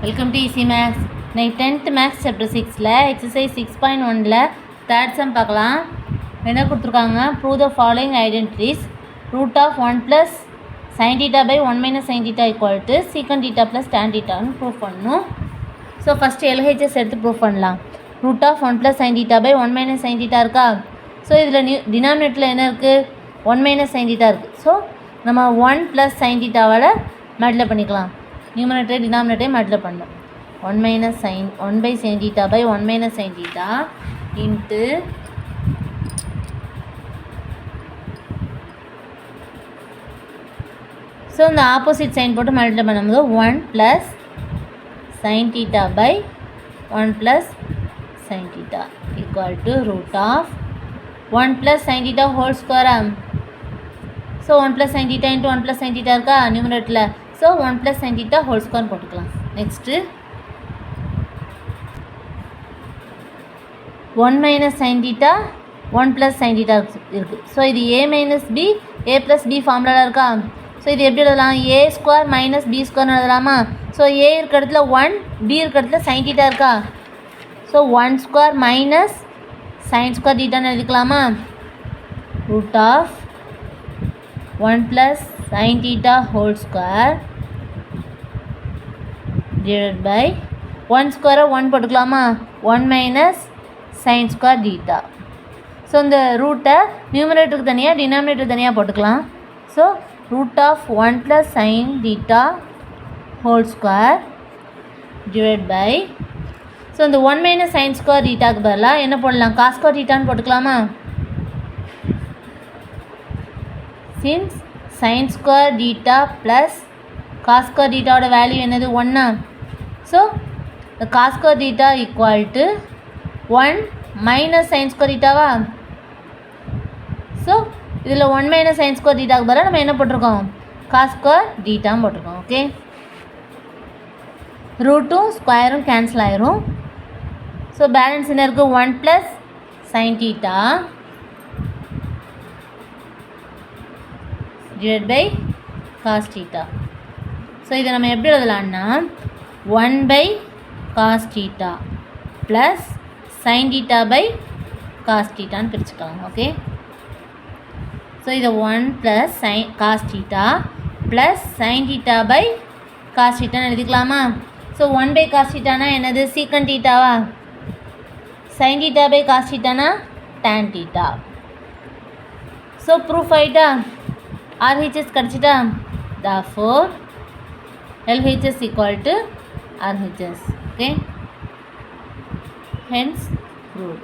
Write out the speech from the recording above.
Welcome to easy maths. இன்னைக்கு 10th maths chapter 6ல் exercise 6.1ல் தேர்ட் சம் பார்க்கலாம். என்ன கொடுத்துருக்காங்க? Prove the following identities. Root of 1 + sin θ by 1 - sin θ equal to secant θ + tan θன்னு prove பண்ணணும். ஸோ ஃபஸ்ட்டு LHS எடுத்து ப்ரூவ் பண்ணலாம். Root of 1 + sin θ by 1 - sin θ இருக்கா? ஸோ இதில் டினாமினேட்டரில் என்ன இருக்குது? 1 - sin θ இருக்குது. ஸோ நம்ம 1 + sin θவால் மல்டிப்ளை பண்ணிக்கலாம். நியூமரேட்டர் டினாமினேட்டரை மல்டிப்ளை பண்ணணும். 1/sin θ by 1 - sin θ into so இந்த ஆப்போசிட் சைன் போட்டு மல்டிப்ளை பண்ணும்போது 1 + sin θ by 1 + sin θ equal to root of 1 + sin θ whole ஸ்கொயரா. ஸோ 1 + sin θ இன்ட்டு 1 + sin θ இருக்கா நியூமரேட்டரில். ஸோ 1 + sin θ ஹோல் ஸ்கொயர் போட்டுக்கலாம். நெக்ஸ்ட்டு 1 - sin θ 1 + sin θ இருக்குது. ஸோ இது a - b a + b ஃபார்முலாவில் இருக்கா? ஸோ இது எப்படி எழுதலாம்? a² - b² எழுதலாமா? ஸோ a இருக்க இடத்துல 1, b இருக்க இடத்துல sin θ இருக்கா? ஸோ 1² - sin² θன்னு எழுதிக்கலாமா? Root of 1 + sin θ whole square divide by 1² 1 போட்டுக்கலாமா? 1 - sin² θ. ஸோ இந்த ரூட்டை நியூமரேட்டருக்கு தனியாக டினாமினேட்டருக்கு தனியாக போட்டுக்கலாம். So root of 1 + sin θ whole square divide by so இந்த 1 - sin² θக்கு பதிலாக என்ன போடலாம்? cos² θன்னு போட்டுக்கலாமா? Since sin² θ plus cos² θவோட value என்னது? 1. ஸோ இந்த cos² θ equal to 1 - sin² θவா? So இதில் 1 - sin² θக்கு பதிலாக நம்ம என்ன போட்டிருக்கோம்? cos² θன்னு போட்டிருக்கோம். ஓகே, ரூட்டும் ஸ்கொயரும் கேன்சல் ஆயிரும். ஸோ பேலன்ஸ் என்ன இருக்குது? 1 + sin θ divided by cos θ. So இதை நம்ம எப்படி எழுதலான்னா 1/cos θ plus sin θ by cos θன்னு பிரிச்சுக்கலாம். ஓகே, ஸோ இதை 1 + cos θ plus sin θ by cos θன்னு எழுதிக்கலாமா? ஸோ 1/cos θனா என்னது? சீக்கன் θவா? sin θ by cos θனா tan θ. ஸோ ப்ரூஃப் ஆகிட்டா? RHS கிடச்சிட்டா? therefore LHS equal to RHS. Okay, hence proved.